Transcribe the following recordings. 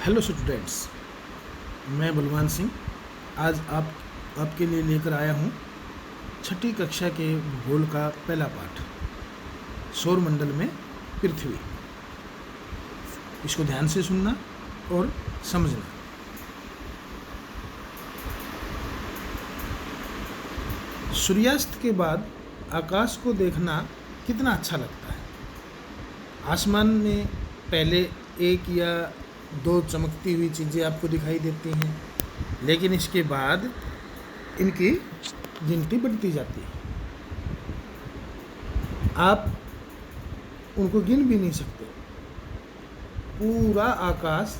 Hello students, मैं बलवान सिंह आज आपके लिए लेकर आया हूँ छठी कक्षा के भूगोल का पहला पाठ, सौरमंडल में पृथ्वी। इसको ध्यान से सुनना और समझना। सूर्यास्त के बाद आकाश को देखना कितना अच्छा लगता है। आसमान में पहले एक या दो चमकती हुई चीज़ें आपको दिखाई देती हैं, लेकिन इसके बाद इनकी गिनती बढ़ती जाती है। आप उनको गिन भी नहीं सकते। पूरा आकाश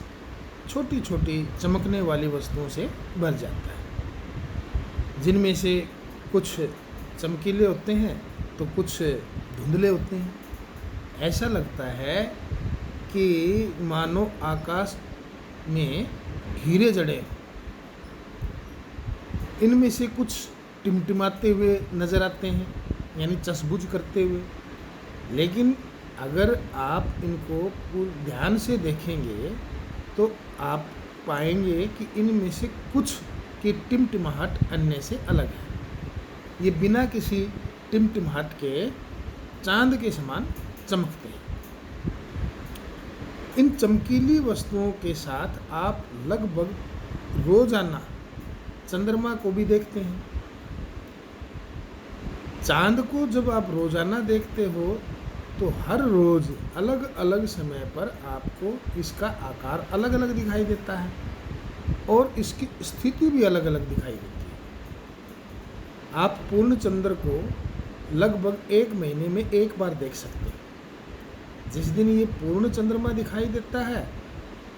छोटी छोटी चमकने वाली वस्तुओं से भर जाता है, जिनमें से कुछ चमकीले होते हैं तो कुछ धुंधले होते हैं। ऐसा लगता है कि मानो आकाश में हीरे जड़े। इनमें से कुछ टिमटिमाते हुए नज़र आते हैं, यानी चसबुझ करते हुए। लेकिन अगर आप इनको ध्यान से देखेंगे तो आप पाएंगे कि इनमें से कुछ की टिमटिमाहट अन्य से अलग है। ये बिना किसी टिमटिमाहट के चांद के समान चमकते हैं। इन चमकीली वस्तुओं के साथ आप लगभग रोजाना चंद्रमा को भी देखते हैं। चांद को जब आप रोजाना देखते हो तो हर रोज अलग अलग समय पर आपको इसका आकार अलग अलग दिखाई देता है और इसकी स्थिति भी अलग अलग दिखाई देती है। आप पूर्ण चंद्र को लगभग 1 महीने में एक बार देख सकते हैं। जिस दिन ये पूर्ण चंद्रमा दिखाई देता है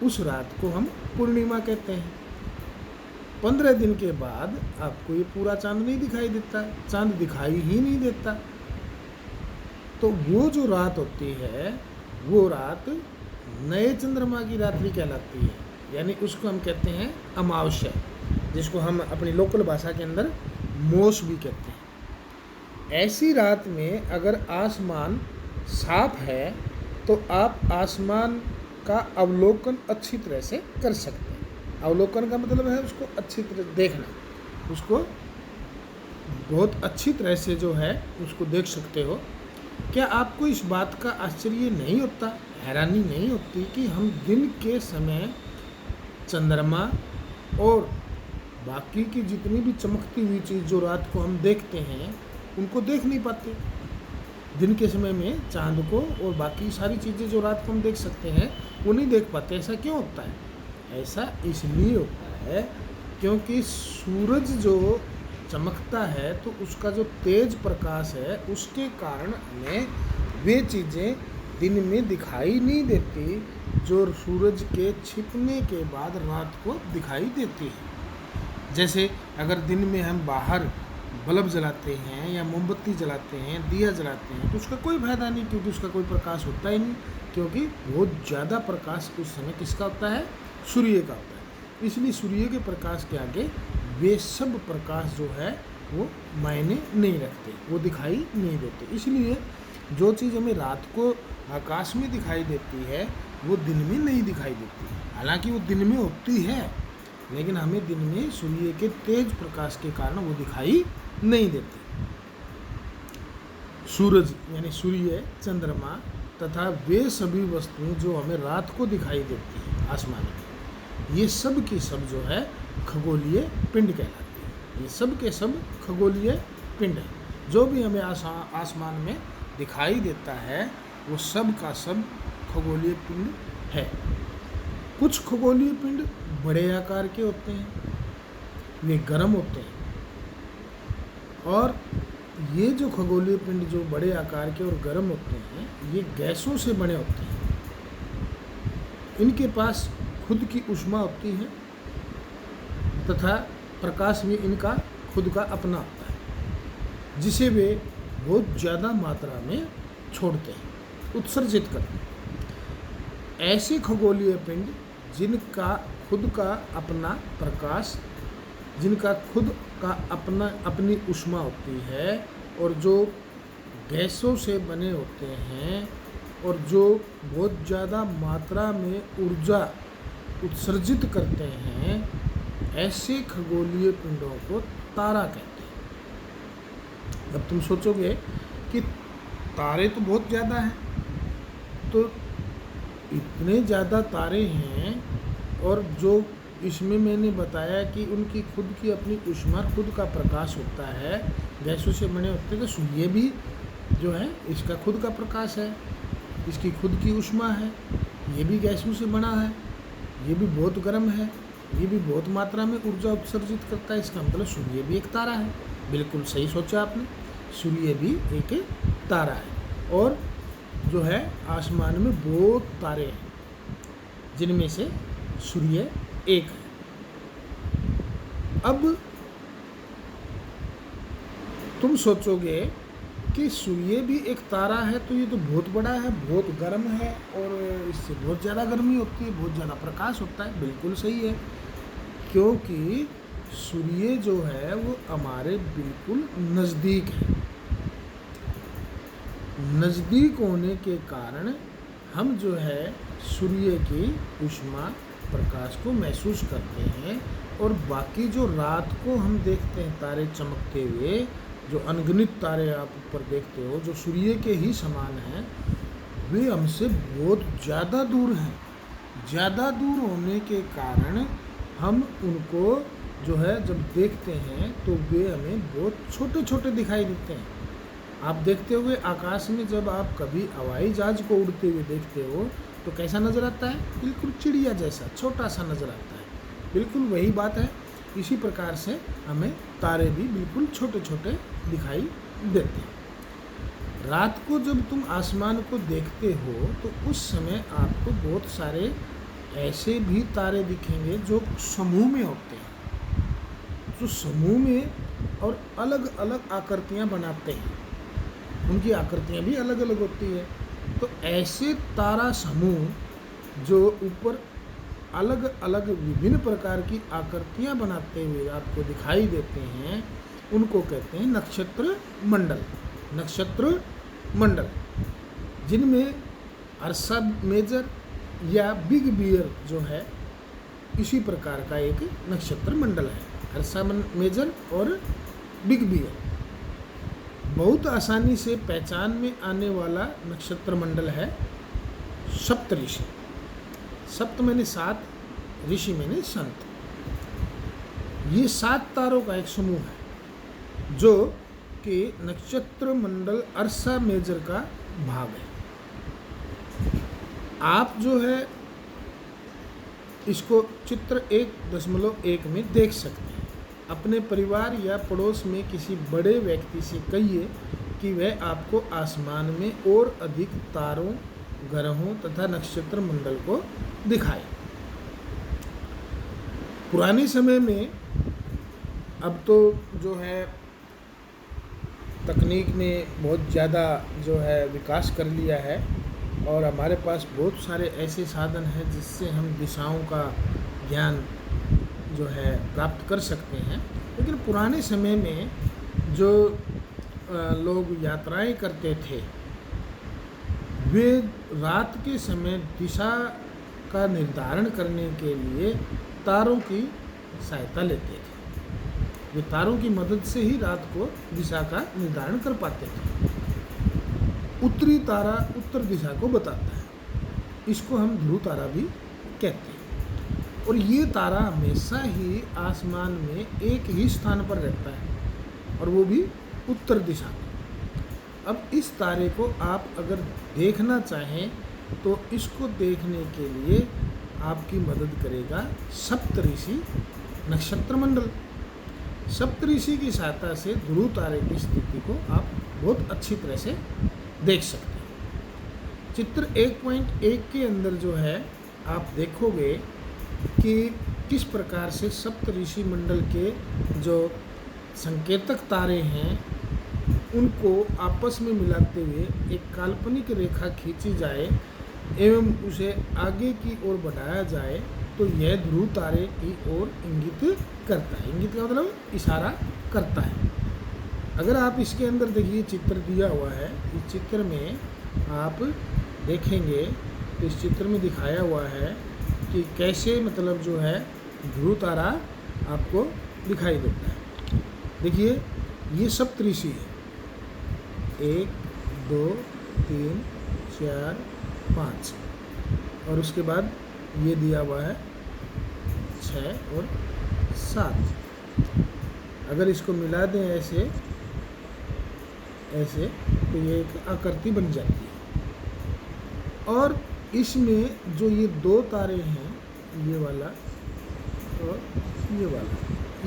उस रात को हम पूर्णिमा कहते हैं। 15 दिन के बाद आपको ये पूरा चांद नहीं दिखाई देता, चांद दिखाई ही नहीं देता। तो वो जो रात होती है वो रात नए चंद्रमा की रात्रि कहलाती है, यानी उसको हम कहते हैं अमावस्या, जिसको हम अपनी लोकल भाषा के अंदर मोश भी कहते हैं। ऐसी रात में अगर आसमान साफ है तो आप आसमान का अवलोकन अच्छी तरह से कर सकते हैं। अवलोकन का मतलब है उसको अच्छी तरह देखना, उसको बहुत अच्छी तरह से जो है उसको देख सकते हो। क्या आपको इस बात का आश्चर्य नहीं होता, हैरानी नहीं होती कि हम दिन के समय चंद्रमा और बाकी की जितनी भी चमकती हुई चीज़ जो रात को हम देखते हैं उनको देख नहीं पाते। दिन के समय में चांद को और बाकी सारी चीज़ें जो रात को हम देख सकते हैं वो नहीं देख पाते। ऐसा क्यों होता है? ऐसा इसलिए होता है क्योंकि सूरज जो चमकता है तो उसका जो तेज प्रकाश है उसके कारण हमें वे चीज़ें दिन में दिखाई नहीं देती जो सूरज के छिपने के बाद रात को दिखाई देती है। जैसे अगर दिन में हम बाहर बल्ब जलाते हैं या मोमबत्ती जलाते हैं, दिया जलाते हैं, तो उसका कोई फायदा नहीं, क्योंकि उसका कोई प्रकाश होता ही नहीं। क्योंकि बहुत ज़्यादा प्रकाश उस समय किसका होता है? सूर्य का होता है। इसलिए सूर्य के प्रकाश के आगे वे सब प्रकाश जो है वो मायने नहीं रखते, वो दिखाई नहीं देते। इसलिए जो चीज़ हमें रात को आकाश में दिखाई देती है वो दिन में नहीं दिखाई देती। हालांकि वो दिन में होती है, लेकिन हमें दिन में सूर्य के तेज प्रकाश के कारण वो दिखाई नहीं देते। सूरज यानी सूर्य, चंद्रमा तथा वे सभी वस्तुएं जो हमें रात को दिखाई देती है आसमान में, ये सब की सब जो है खगोलीय पिंड कहलाती है। ये सब के सब खगोलीय पिंड है। जो भी हमें आसमान में दिखाई देता है वो सब का सब खगोलीय पिंड है। कुछ खगोलीय पिंड बड़े आकार के होते हैं, वे गर्म होते हैं, और ये जो खगोलीय पिंड जो बड़े आकार के और गर्म होते हैं ये गैसों से बने होते हैं। इनके पास खुद की ऊष्मा होती है तथा प्रकाश भी इनका खुद का अपना होता है, जिसे वे बहुत ज़्यादा मात्रा में छोड़ते हैं, उत्सर्जित करते हैं। ऐसे खगोलीय पिंड जिनका खुद का अपना प्रकाश, जिनका खुद का अपनी ऊष्मा होती है और जो गैसों से बने होते हैं और जो बहुत ज़्यादा मात्रा में ऊर्जा उत्सर्जित करते हैं, ऐसे खगोलीय पिंडों को तारा कहते हैं। अब तुम सोचोगे कि तारे तो बहुत ज़्यादा हैं, तो इतने ज़्यादा तारे हैं और जो इसमें मैंने बताया कि उनकी खुद की अपनी ऊष्मा, खुद का प्रकाश होता है, गैसों से बने होते हैं, तो सूर्य भी जो है इसका खुद का प्रकाश है, इसकी खुद की ऊष्मा है, ये भी गैसों से बना है, ये भी बहुत गर्म है, ये भी बहुत मात्रा में ऊर्जा उत्सर्जित करता है। इसका मतलब सूर्य भी एक तारा है। बिल्कुल सही सोचा आपने, सूर्य भी एक तारा है। और जो है आसमान में बहुत तारे हैं, जिनमें से सूर्य एक है। अब तुम सोचोगे कि सूर्य भी एक तारा है, तो ये तो बहुत बड़ा है, बहुत गर्म है और इससे बहुत ज़्यादा गर्मी होती है, बहुत ज़्यादा प्रकाश होता है। बिल्कुल सही है, क्योंकि सूर्य जो है वो हमारे बिल्कुल नज़दीक है। नज़दीक होने के कारण हम जो है सूर्य की ऊष्मा, प्रकाश को महसूस करते हैं। और बाकी जो रात को हम देखते हैं तारे चमकते हुए, जो अनगिनत तारे आप ऊपर देखते हो जो सूर्य के ही समान हैं, वे हमसे बहुत ज़्यादा दूर हैं। ज़्यादा दूर होने के कारण हम उनको जो है जब देखते हैं तो वे हमें बहुत छोटे छोटे दिखाई देते हैं। आप देखते हुए आकाश में जब आप कभी हवाई जहाज को उड़ते हुए देखते हो तो कैसा नज़र आता है? बिल्कुल चिड़िया जैसा छोटा सा नज़र आता है। बिल्कुल वही बात है। इसी प्रकार से हमें तारे भी बिल्कुल छोटे छोटे दिखाई देते हैं। रात को जब तुम आसमान को देखते हो तो उस समय आपको बहुत सारे ऐसे भी तारे दिखेंगे जो समूह में होते हैं, जो समूह में और अलग अलग आकृतियां बनाते हैं। उनकी आकृतियां भी अलग अलग होती है। तो ऐसे तारा समूह जो ऊपर अलग अलग विभिन्न प्रकार की आकृतियां बनाते हुए आपको दिखाई देते हैं, उनको कहते हैं नक्षत्र मंडल। नक्षत्र मंडल, जिनमें अर्सा मेजर या बिग बियर जो है इसी प्रकार का एक नक्षत्र मंडल है। अर्सा मेजर और बिग बियर बहुत आसानी से पहचान में आने वाला नक्षत्र मंडल है सप्तऋषि। सप्त मैंने सात, ऋषि मैंने संत। ये 7 तारों का एक समूह है जो कि नक्षत्र मंडल अर्सा मेजर का भाग है। आप जो है इसको चित्र 1.1 में देख सकते हैं। अपने परिवार या पड़ोस में किसी बड़े व्यक्ति से कहिए कि वह आपको आसमान में और अधिक तारों, ग्रहों तथा नक्षत्र मंडल को दिखाए। पुराने समय में, अब तो जो है तकनीक ने बहुत ज़्यादा जो है विकास कर लिया है और हमारे पास बहुत सारे ऐसे साधन हैं जिससे हम दिशाओं का ज्ञान जो है प्राप्त कर सकते हैं। लेकिन पुराने समय में जो लोग यात्राएं करते थे, वे रात के समय दिशा का निर्धारण करने के लिए तारों की सहायता लेते थे। वे तारों की मदद से ही रात को दिशा का निर्धारण कर पाते थे। उत्तरी तारा उत्तर दिशा को बताता है, इसको हम ध्रुव तारा भी कहते हैं। और ये तारा हमेशा ही आसमान में एक ही स्थान पर रहता है और वो भी उत्तर दिशा में। अब इस तारे को आप अगर देखना चाहें तो इसको देखने के लिए आपकी मदद करेगा सप्तऋषि नक्षत्र मंडल। सप्तऋषि की सहायता से ध्रुव तारे की स्थिति को आप बहुत अच्छी तरह से देख सकते हैं। चित्र 1.1 के अंदर जो है आप देखोगे कि किस प्रकार से सप्तऋषि मंडल के जो संकेतक तारे हैं उनको आपस में मिलाते हुए एक काल्पनिक रेखा खींची जाए एवं उसे आगे की ओर बढ़ाया जाए तो यह ध्रुव तारे की ओर इंगित करता है। इंगित का मतलब इशारा करता है। अगर आप इसके अंदर देखिए चित्र दिया हुआ है, इस चित्र में आप देखेंगे तो इस चित्र में दिखाया हुआ है कि कैसे मतलब जो है ध्रुव तारा आपको दिखाई देता है। देखिए ये सप्तऋषि है, 1 2 3 4 5 और उसके बाद ये दिया हुआ है 6 और 7। अगर इसको मिला दें ऐसे ऐसे तो ये एक आकृति बन जाती है। और इसमें जो ये 2 तारे हैं, ये वाला और ये वाला,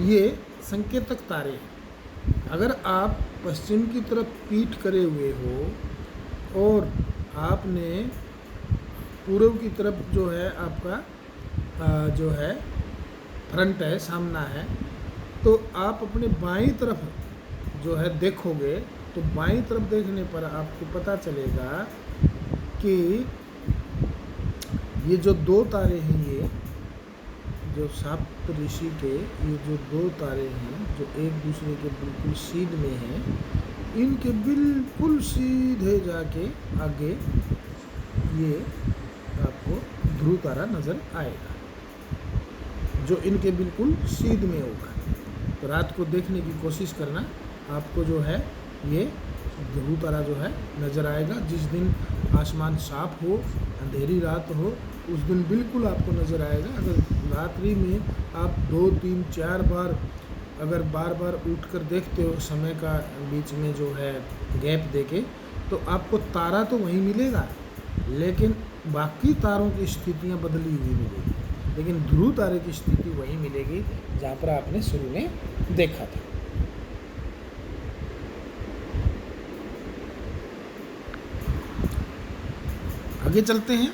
ये संकेतक तारे हैं। अगर आप पश्चिम की तरफ पीठ करे हुए हो और आपने पूर्व की तरफ जो है आपका जो है फ्रंट है, सामना है, तो आप अपने बाईं तरफ जो है देखोगे तो बाईं तरफ देखने पर आपको पता चलेगा कि ये जो 2 तारे हैं, ये जो सप्तऋषि के ये जो 2 तारे हैं जो एक दूसरे के बिल्कुल सीध में हैं, इनके बिल्कुल सीधे जाके आगे ये आपको ध्रुव तारा नज़र आएगा जो इनके बिल्कुल सीध में होगा। तो रात को देखने की कोशिश करना, आपको जो है ये ध्रुव तारा जो है नज़र आएगा। जिस दिन आसमान साफ हो, अंधेरी रात हो, उस दिन बिल्कुल आपको नज़र आएगा। अगर रात्रि में आप 2 3 4 बार अगर बार बार उठकर देखते हो समय का बीच में जो है गैप देके, तो आपको तारा तो वहीं मिलेगा लेकिन बाकी तारों की स्थितियाँ बदली हुई मिलेगी, लेकिन ध्रुव तारे की स्थिति वही मिलेगी जहाँ पर आपने शुरू में देखा था। आगे चलते हैं।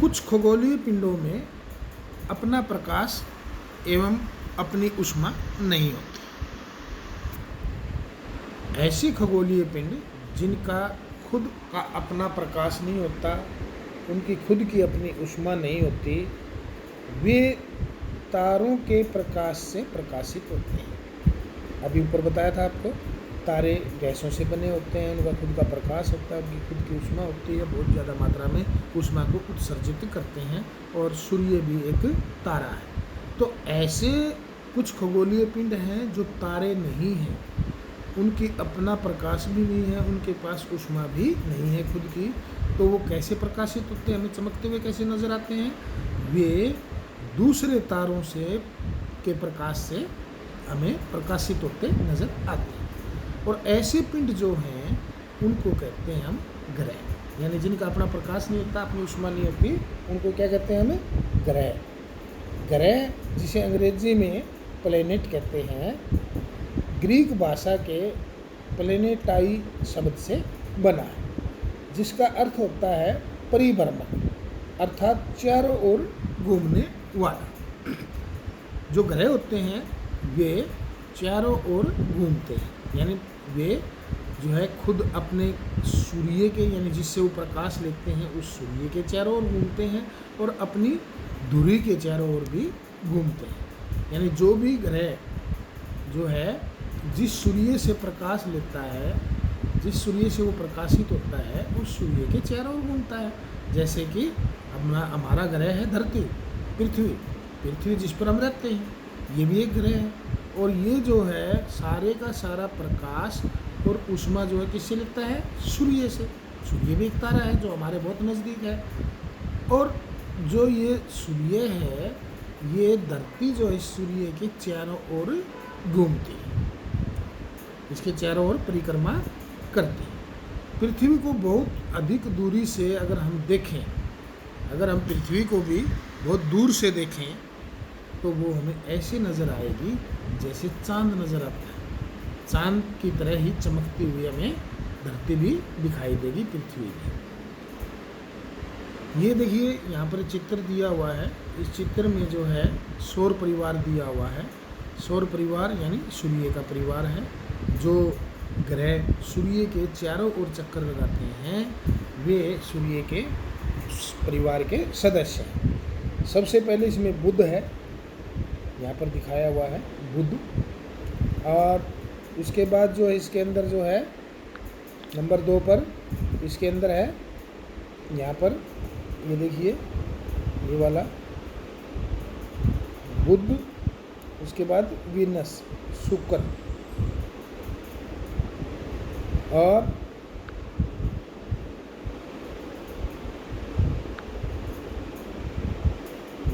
कुछ खगोलीय पिंडों में अपना प्रकाश एवं अपनी ऊष्मा नहीं होती। ऐसे खगोलीय पिंड जिनका खुद का अपना प्रकाश नहीं होता, उनकी खुद की अपनी ऊष्मा नहीं होती, वे तारों के प्रकाश से प्रकाशित होते हैं। अभी ऊपर बताया था आपको, तारे गैसों से बने होते हैं, उनका खुद का प्रकाश होता है, उनकी खुद की ऊष्मा होती है, बहुत ज़्यादा मात्रा में ऊष्मा को उत्सर्जित करते हैं, और सूर्य भी एक तारा है। तो ऐसे कुछ खगोलीय पिंड हैं जो तारे नहीं हैं, उनकी अपना प्रकाश भी नहीं है, उनके पास ऊष्मा भी नहीं है खुद की। तो वो कैसे प्रकाशित होते हैं, हमें चमकते हुए कैसे नज़र आते हैं? वे दूसरे तारों से के प्रकाश से हमें प्रकाशित होते नज़र आते हैं। और ऐसे पिंड जो हैं उनको कहते हैं हम ग्रह, यानी जिनका अपना प्रकाश नहीं होता, अपनी ऊष्मा नहीं होती, उनको क्या कहते हैं हमें? ग्रह। ग्रह जिसे अंग्रेजी में प्लेनेट कहते हैं, ग्रीक भाषा के प्लेनेटाई शब्द से बना है, जिसका अर्थ होता है परिभ्रमण, अर्थात चारों ओर घूमने वाला। जो ग्रह होते हैं वे चारों ओर घूमते हैं, यानी वे जो है खुद अपने सूर्य के, यानी जिससे वो प्रकाश लेते हैं, उस सूर्य के चारों ओर घूमते हैं और अपनी धुरी के चारों ओर भी घूमते हैं। यानी जो भी ग्रह जो है जिस सूर्य से प्रकाश लेता है, जिस सूर्य से वो प्रकाशित होता है, उस सूर्य के चारों ओर घूमता है। जैसे कि हमारा ग्रह है धरती, पृथ्वी जिस पर हम रहते हैं, ये भी एक ग्रह है। और ये जो है सारे का सारा प्रकाश और ऊष्मा जो है किससे लेता है? सूर्य से। सूर्य भी एक तारा है जो हमारे बहुत नज़दीक है। और जो ये सूर्य है, ये धरती जो है सूर्य के चारों ओर घूमती है, इसके चारों ओर परिक्रमा करती है। पृथ्वी को बहुत अधिक दूरी से अगर हम देखें, अगर हम पृथ्वी को भी बहुत दूर से देखें तो वो हमें ऐसे नज़र आएगी जैसे चांद नज़र आता है। चांद की तरह ही चमकती हुई हमें धरती भी दिखाई देगी, पृथ्वी भी। ये देखिए यहाँ पर चित्र दिया हुआ है, इस चित्र में जो है सौर परिवार दिया हुआ है। सौर परिवार यानी सूर्य का परिवार है। जो ग्रह सूर्य के चारों ओर चक्कर लगाते हैं वे सूर्य के परिवार के सदस्य हैं। सबसे पहले इसमें बुध है, यहाँ पर दिखाया हुआ है बुध। और उसके बाद जो है इसके अंदर जो है नंबर 2 पर इसके अंदर है यहाँ पर, ये देखिए ये वाला बुध, उसके बाद वीनस शुक्र, और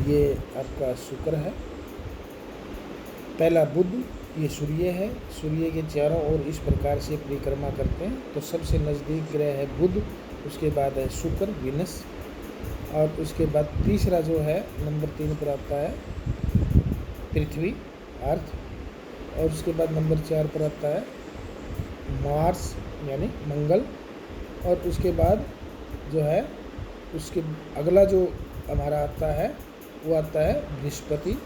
ये आपका शुक्र है। पहला बुध, ये सूर्य है, सूर्य के चारों ओर इस प्रकार से परिक्रमा करते हैं। तो सबसे नज़दीक ग्रह है बुध, उसके बाद है शुक्र वीनस, और उसके बाद तीसरा जो है नंबर 3 पर आता है पृथ्वी अर्थ, और उसके बाद नंबर 4 पर आता है मार्स यानी मंगल, और उसके बाद जो है उसके अगला जो हमारा आता है वो आता है बृहस्पति,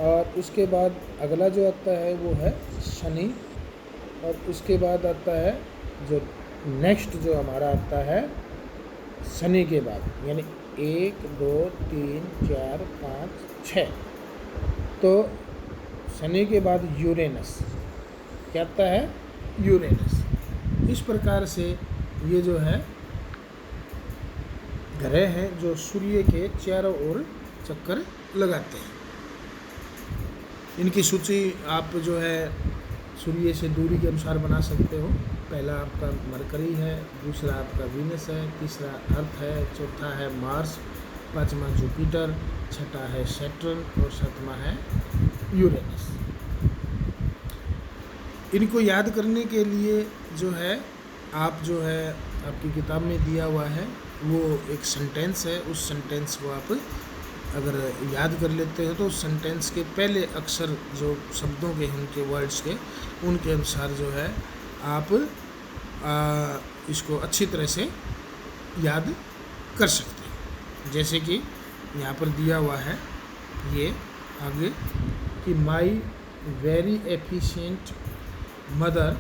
और उसके बाद अगला जो आता है वो है शनि, और उसके बाद आता है जो नेक्स्ट जो हमारा आता है शनि के बाद यानी 1 2 3 4 5 6, तो शनि के बाद यूरेनस, क्या आता है यूरेनस। इस प्रकार से ये जो है ग्रह हैं जो सूर्य के चारों ओर चक्कर लगाते हैं। इनकी सूची आप जो है सूर्य से दूरी के अनुसार बना सकते हो। पहला आपका मरकरी है, दूसरा आपका वीनस है, तीसरा अर्थ है, चौथा है मार्स, पांचवा जुपिटर, छठा है सैटर्न और सातवां है यूरेनस। इनको याद करने के लिए जो है आप जो है आपकी किताब में दिया हुआ है वो एक सेंटेंस है, उस सेंटेंस को आप अगर याद कर लेते हो तो उस सेंटेंस के पहले अक्षर जो शब्दों के हैं उनके वर्ड्स के उनके अनुसार जो है आप इसको अच्छी तरह से याद कर सकते हैं। जैसे कि यहाँ पर दिया हुआ है ये आगे कि my very efficient mother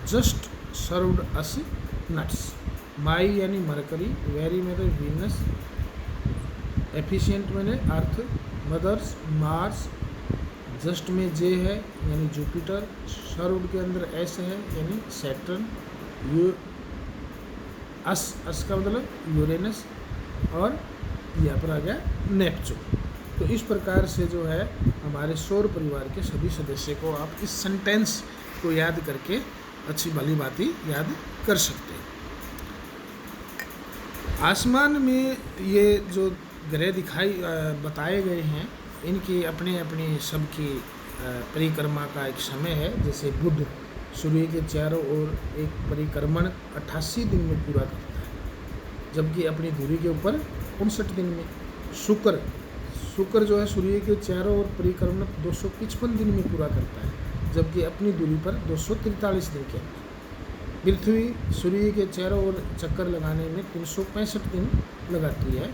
just served us nuts. My यानी मरकरी, वेरी में तो वीनस, एफिशिएंट मैंने अर्थ, मदर्स मार्स, जस्ट में जे है यानी जुपिटर, सर्व्ड के अंदर एस है यानी सैटर्न, यू अस का मतलब यूरेनस, और यहाँ पर आ गया नेपच्यून। तो इस प्रकार से जो है हमारे सौर परिवार के सभी सदस्य को आप इस सेंटेंस को याद करके अच्छी भली बातें याद कर सकते हैं। आसमान में ये जो ग्रह बताए गए हैं इनकी अपने अपने सबकी परिक्रमा का एक समय है। जैसे बुध सूर्य के चारों ओर एक परिक्रमण 88 दिन में पूरा करता है, जबकि अपनी धुरी के ऊपर 59 दिन में। शुक्र जो है सूर्य के चारों ओर परिक्रमण 255 दिन में पूरा करता है, जबकि अपनी दूरी पर 243 दिन के अंदर। पृथ्वी सूर्य के चारों ओर चक्कर लगाने में 365 दिन लगाती है,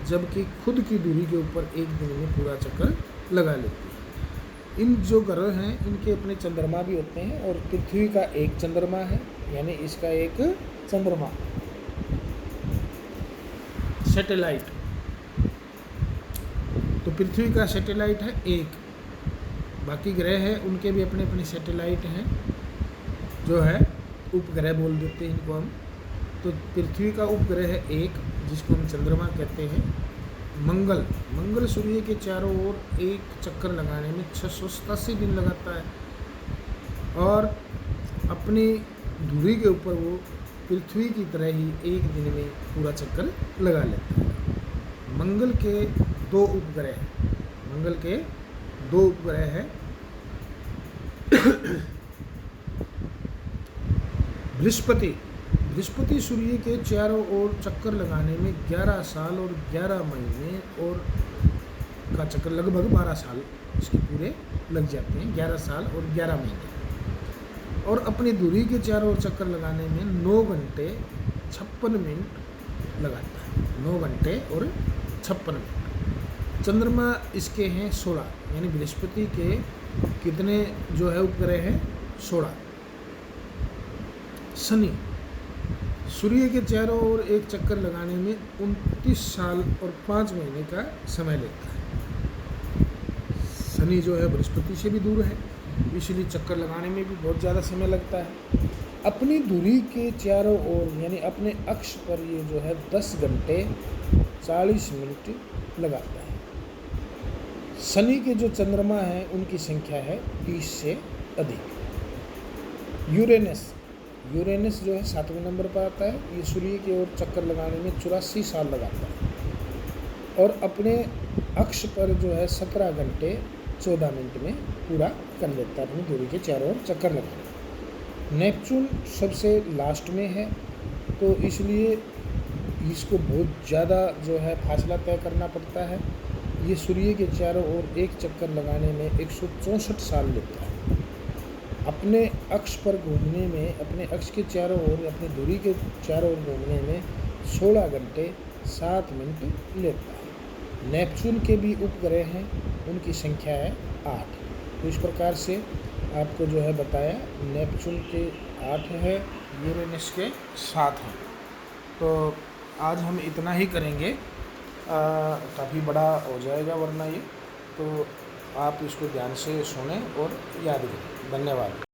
जबकि खुद की दूरी के ऊपर एक दिन में पूरा चक्कर लगा लेती है। इन जो ग्रह हैं इनके अपने चंद्रमा भी होते हैं, और पृथ्वी का एक चंद्रमा है यानी इसका एक चंद्रमा सैटेलाइट, तो पृथ्वी का सैटेलाइट है एक। बाकी ग्रह हैं उनके भी अपने अपने सैटेलाइट हैं जो है उपग्रह बोल देते हैं इनको हम। तो पृथ्वी का उपग्रह है एक जिसको हम चंद्रमा कहते हैं। मंगल सूर्य के चारों ओर एक चक्कर लगाने में 687 दिन लगाता है, और अपनी धुरी के ऊपर वो पृथ्वी की तरह ही एक दिन में पूरा चक्कर लगा लेता है। मंगल के दो उपग्रह हैं बृहस्पति सूर्य के चारों ओर चक्कर लगाने में 11 साल और 11 महीने और का चक्कर, लगभग 12 साल इसके पूरे लग जाते हैं, 11 साल और 11 महीने। और अपनी दूरी के चारों ओर चक्कर लगाने में 9 घंटे 56 मिनट लगाता है, 9 घंटे और 56 मिनट। चंद्रमा इसके हैं 16, यानी बृहस्पति के कितने जो है उपग्रह हैं 16। शनि सूर्य के चारों ओर एक चक्कर लगाने में 29 साल और 5 महीने का समय लेता है। शनि जो है बृहस्पति से भी दूर है, इसलिए चक्कर लगाने में भी बहुत ज़्यादा समय लगता है। अपनी धुरी के चारों ओर यानी अपने अक्ष पर ये जो है 10 घंटे 40 मिनट लगाता है। शनि के जो चंद्रमा हैं उनकी संख्या है 30 से अधिक। यूरेनस जो है 7वें नंबर पर आता है। ये सूर्य की ओर चक्कर लगाने में 84 साल लगाता है और अपने अक्ष पर जो है 17 घंटे 14 मिनट में पूरा कर लेता है अपनी धुरी के चारों ओर चक्कर लगाना। नेपच्यून सबसे लास्ट में है, तो इसलिए इसको बहुत ज़्यादा जो है फासला तय करना पड़ता है। ये सूर्य के चारों ओर एक चक्कर लगाने में 164 साल लेता है। अपने अक्ष पर घूमने में, अपने अक्ष के चारों ओर, अपनी धुरी के चारों ओर घूमने में 16 घंटे 7 मिनट लेता है। नेपच्यून के भी उपग्रह हैं, उनकी संख्या है 8। तो इस प्रकार से आपको जो है बताया, नेपच्यून के 8 है, यूरेनस के 7 हैं। तो आज हम इतना ही करेंगे, काफ़ी बड़ा हो जाएगा वरना ये, तो आप इसको ध्यान से सुनें और याद करें। धन्यवाद।